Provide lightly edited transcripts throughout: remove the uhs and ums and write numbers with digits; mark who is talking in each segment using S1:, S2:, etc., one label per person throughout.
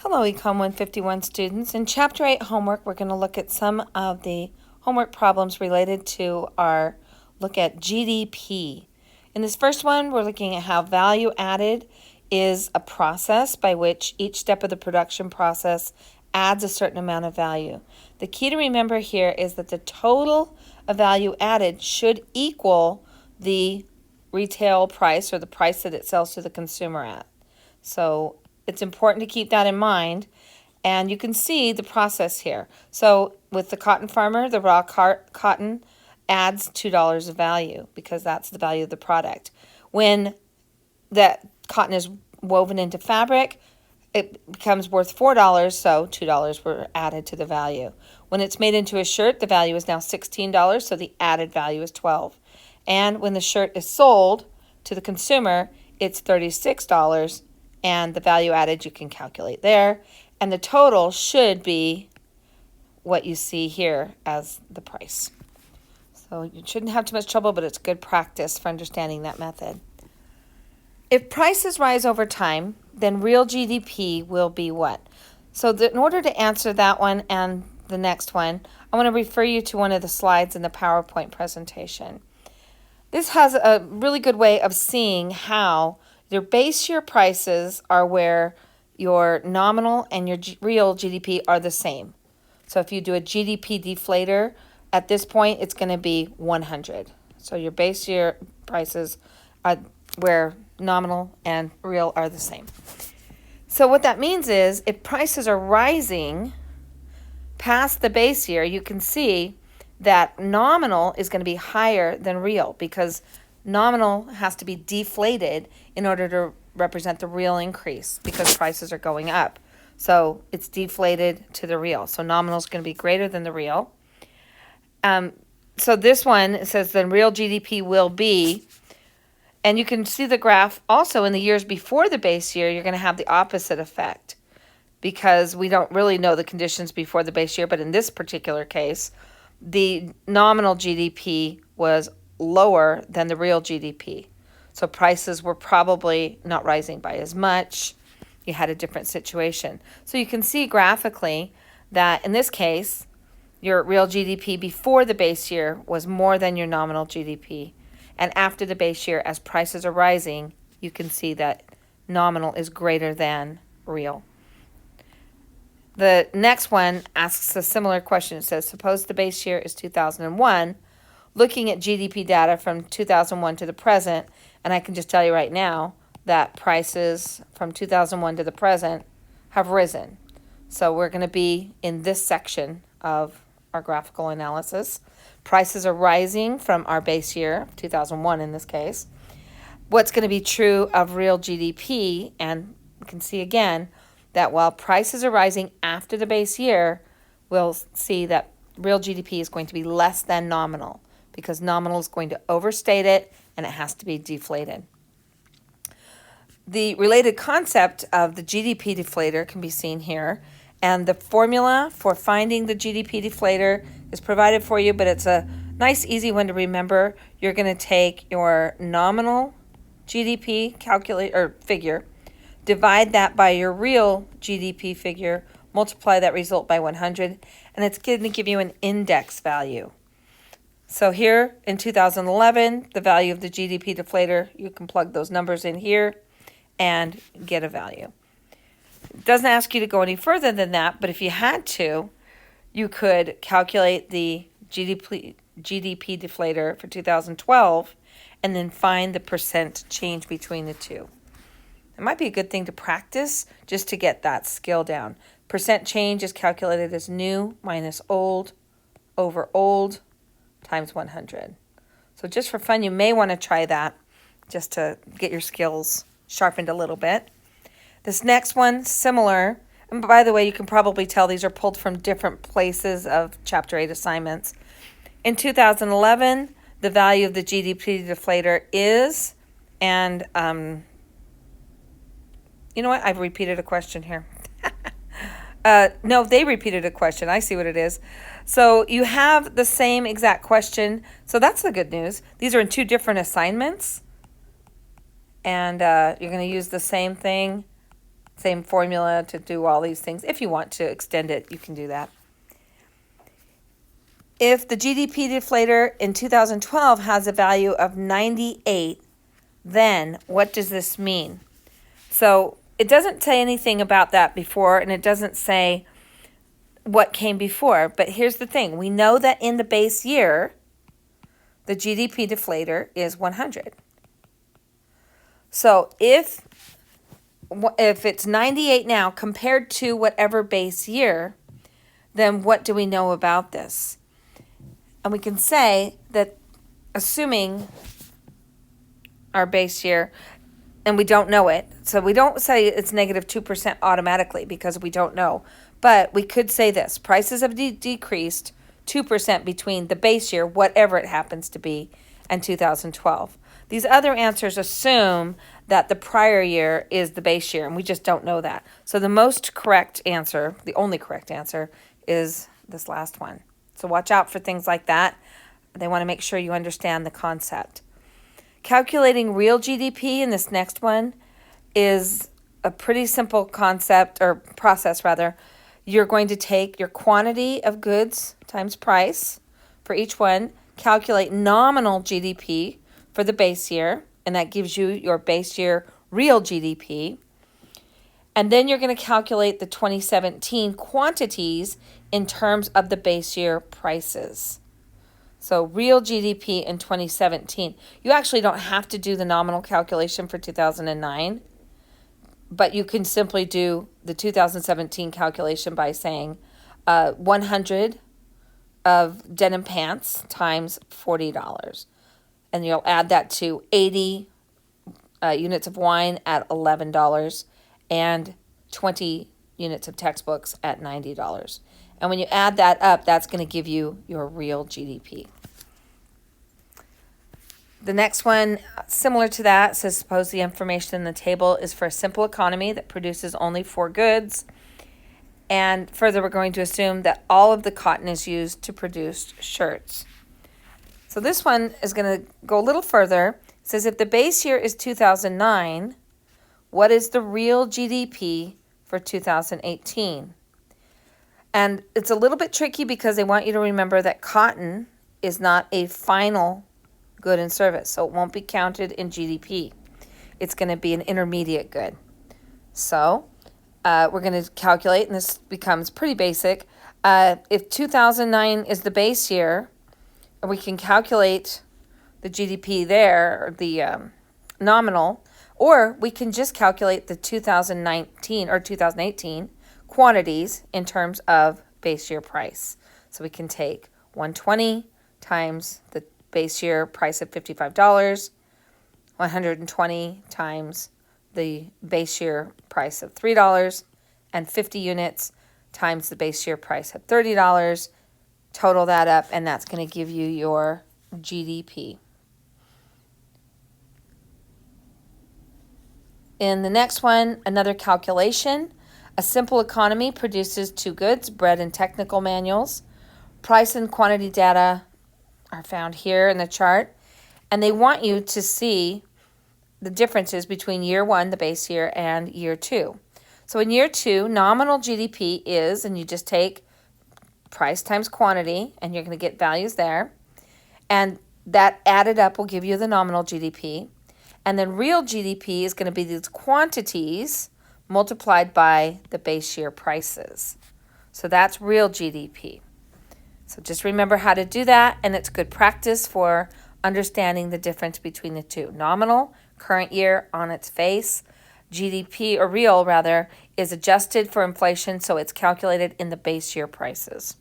S1: Hello, Econ 151 students. In Chapter 8 homework, we're going to look at some of the homework problems related to our look at GDP. In this first one, we're looking at how value added is a process by which each step of the production process adds a certain amount of value. The key to remember here is that the total of value added should equal the retail price or the price that it sells to the consumer at. So it's important to keep that in mind, and you can see the process here. So with the cotton farmer, the raw cotton adds $2 of value because that's the value of the product. When that cotton is woven into fabric, it becomes worth $4, so $2 were added to the value. When it's made into a shirt, the value is now $16, so the added value is $12. And when the shirt is sold to the consumer, it's $36, and the value added you can calculate there. And the total should be what you see here as the price. So you shouldn't have too much trouble, but it's good practice for understanding that method. If prices rise over time, then real GDP will be what? So in order to answer that one and the next one, I want to refer you to one of the slides in the PowerPoint presentation. This has a really good way of seeing how your base year prices are where your nominal and your real GDP are the same. So if you do a GDP deflator, at this point it's going to be 100. So your base year prices are where nominal and real are the same. So what that means is if prices are rising past the base year, you can see that nominal is going to be higher than real because nominal has to be deflated in order to represent the real increase because prices are going up. So it's deflated to the real. So nominal is going to be greater than the real. So this one, it says then real GDP will be, and you can see the graph also in the years before the base year, you're going to have the opposite effect because we don't really know the conditions before the base year, but in this particular case, the nominal GDP was lower than the real GDP. So prices were probably not rising by as much. You had a different situation. So you can see graphically that in this case, your real GDP before the base year was more than your nominal GDP. And after the base year, as prices are rising, you can see that nominal is greater than real. The next one asks a similar question. It says, suppose the base year is 2001, looking at GDP data from 2001 to the present, and I can just tell you right now that prices from 2001 to the present have risen. So we're going to be in this section of our graphical analysis. Prices are rising from our base year, 2001 in this case. What's going to be true of real GDP, and you can see again that while prices are rising after the base year, we'll see that real GDP is going to be less than nominal because nominal is going to overstate it and it has to be deflated. The related concept of the GDP deflator can be seen here, and the formula for finding the GDP deflator is provided for you, but it's a nice, easy one to remember. You're going to take your nominal GDP figure, divide that by your real GDP figure, multiply that result by 100, and it's going to give you an index value. So here in 2011, the value of the GDP deflator, you can plug those numbers in here and get a value. It doesn't ask you to go any further than that, but if you had to, you could calculate the GDP deflator for 2012 and then find the percent change between the two. It might be a good thing to practice just to get that skill down. Percent change is calculated as new minus old over old times 100. So just for fun, you may want to try that just to get your skills sharpened a little bit. This next one, similar, and by the way, you can probably tell these are pulled from different places of Chapter 8 assignments. In 2011, the value of the GDP deflator is, and you know what? I've repeated a question here. No, they repeated a question. I see what it is. So you have the same exact question. So that's the good news. These are in two different assignments. And you're going to use the same thing Same formula to do all these things. If you want to extend it, you can do that. If the GDP deflator in 2012 has a value of 98, then what does this mean? So it doesn't say anything about that before, and it doesn't say what came before. But here's the thing. We know that in the base year, the GDP deflator is 100. So if it's 98 now compared to whatever base year, then what do we know about this? And we can say that assuming our base year, and we don't know it, so we don't say it's negative 2% automatically because we don't know. But we could say this: prices have decreased 2% between the base year, whatever it happens to be, and 2012. These other answers assume that the prior year is the base year, and we just don't know that. So the most correct answer, the only correct answer, is this last one. So watch out for things like that. They want to make sure you understand the concept. Calculating real GDP in this next one is a pretty simple concept, or process rather. You're going to take your quantity of goods times price for each one, calculate nominal GDP for the base year, and that gives you your base year real GDP. And then you're going to calculate the 2017 quantities in terms of the base year prices. So real GDP in 2017. You actually don't have to do the nominal calculation for 2009, but you can simply do the 2017 calculation by saying 100 of denim pants times $40. And you'll add that to 80 units of wine at $11 and 20 units of textbooks at $90. And when you add that up, that's going to give you your real GDP. The next one, similar to that, says suppose the information in the table is for a simple economy that produces only 4 goods. And further, we're going to assume that all of the cotton is used to produce shirts. So this one is going to go a little further. It says if the base year is 2009, what is the real GDP for 2018? And it's a little bit tricky because they want you to remember that cotton is not a final good and service, so it won't be counted in GDP. It's going to be an intermediate good. So we're going to calculate, and this becomes pretty basic. If 2009 is the base year, we can calculate the GDP there, or the nominal, or we can just calculate the 2019 or 2018 quantities in terms of base year price. So we can take 120 times the base year price of $55, 120 times the base year price of $3, and 50 units times the base year price of $30. Total that up, and that's going to give you your GDP. In the next one, another calculation. A simple economy produces 2 goods, bread and technical manuals. Price and quantity data are found here in the chart. And they want you to see the differences between year 1, the base year, and year 2. So in year 2, nominal GDP is, and you just take price times quantity, and you're going to get values there. And that added up will give you the nominal GDP. And then real GDP is going to be these quantities multiplied by the base year prices. So that's real GDP. So just remember how to do that, and it's good practice for understanding the difference between the two. Nominal, current year on its face. GDP, or real rather, is adjusted for inflation, so it's calculated in the base year prices.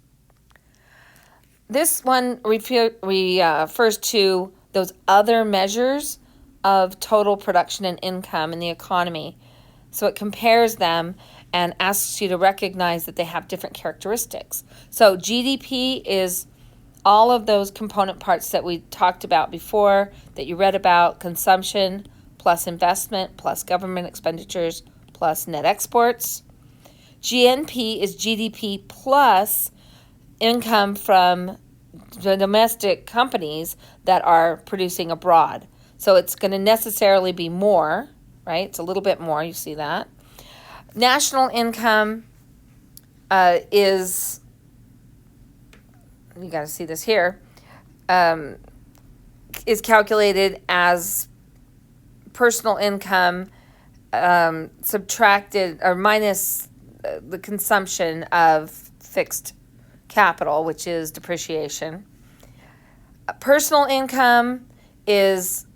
S1: This one refers to those other measures of total production and income in the economy. So it compares them and asks you to recognize that they have different characteristics. So GDP is all of those component parts that we talked about before, that you read about: consumption plus investment plus government expenditures plus net exports. GNP is GDP plus income from the domestic companies that are producing abroad. So it's going to necessarily be more, right? It's a little bit more, you see that. National income is, you got to see this here, is calculated as personal income subtracted or minus the consumption of fixed capital, which is depreciation. Personal income is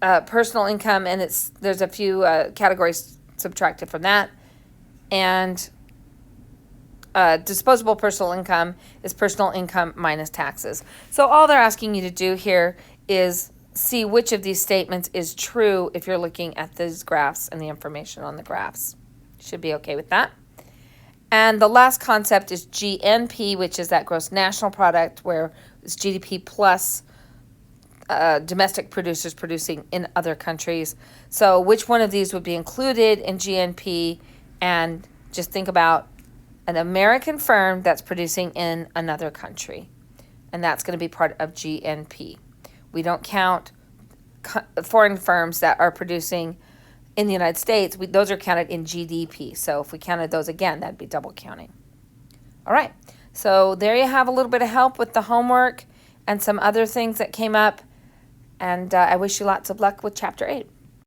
S1: personal income, and there's a few categories subtracted from that. And disposable personal income is personal income minus taxes. So all they're asking you to do here is see which of these statements is true if you're looking at these graphs and the information on the graphs. Should be okay with that. And the last concept is GNP, which is that gross national product, where it's GDP plus domestic producers producing in other countries. So which one of these would be included in GNP? And just think about an American firm that's producing in another country. And that's going to be part of GNP. We don't count foreign firms that are producing in the United States. Those are counted in GDP. So if we counted those again, that'd be double counting. All right. So there you have a little bit of help with the homework and some other things that came up. And I wish you lots of luck with Chapter 8.